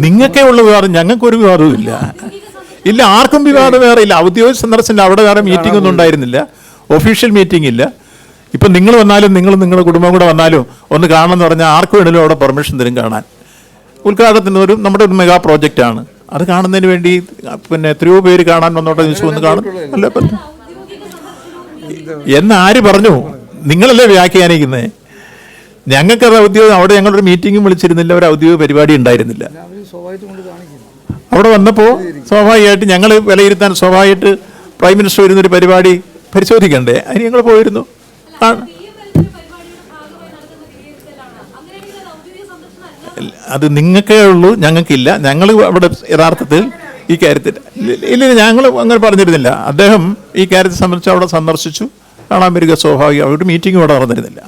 നിങ്ങൾക്കേ ഉള്ള വിവാദം, ഞങ്ങൾക്കൊരു വിവാദവും ഇല്ല. ഇല്ല, ആർക്കും വിവാദം വേറെ ഇല്ല. ഔദ്യോഗിക സന്ദർശനം അവിടെ വേറെ മീറ്റിംഗ് ഒന്നും ഉണ്ടായിരുന്നില്ല, ഒഫീഷ്യൽ മീറ്റിംഗ് ഇല്ല. ഇപ്പം നിങ്ങൾ വന്നാലും നിങ്ങളുടെ കുടുംബം കൂടെ വന്നാലും ഒന്ന് കാണണമെന്ന് പറഞ്ഞാൽ ആർക്ക് വേണമെങ്കിലും അവിടെ പെർമിഷൻ തരും കാണാൻ. ഉദ്ഘാടനത്തിന് നമ്മുടെ ഒരു മെഗാ പ്രോജക്റ്റാണ്. അത് കാണുന്നതിന് വേണ്ടി പിന്നെ എത്രയോ പേര് കാണാൻ വന്നോട്ടെ ചോദിച്ചു വന്ന് കാണും. അല്ല എന്നാര് പറഞ്ഞു? നിങ്ങളല്ലേ വ്യാഖ്യാനിക്കുന്നത്? ഞങ്ങൾക്കത് ഔദ്യോഗികം, അവിടെ ഞങ്ങളൊരു മീറ്റിംഗും വിളിച്ചിരുന്നില്ല, ഒരു ഔദ്യോഗിക പരിപാടി ഉണ്ടായിരുന്നില്ല. അവിടെ വന്നപ്പോൾ സ്വാഭാവികമായിട്ട് ഞങ്ങൾ വിലയിരുത്താൻ സ്വാഭാവികമായിട്ട് പ്രൈം മിനിസ്റ്റർ വരുന്നൊരു പരിപാടി പരിശോധിക്കണ്ടേ, അതിന് ഞങ്ങൾ പോയിരുന്നു. അത് നിങ്ങൾക്കേ ഉള്ളൂ, ഞങ്ങൾക്കില്ല. ഞങ്ങൾ അവിടെ യഥാർത്ഥത്തിൽ ഈ കാര്യത്തിൽ ഇല്ല, ഞങ്ങൾ അങ്ങനെ പറഞ്ഞിരുന്നില്ല. അദ്ദേഹം ഈ കാര്യത്തെ സംബന്ധിച്ച് അവിടെ സന്ദർശിച്ചു, കാണാൻ വരിക സ്വാഭാവികം. അവിടെ മീറ്റിംഗ് ഇവിടെ നടന്നിരുന്നില്ല.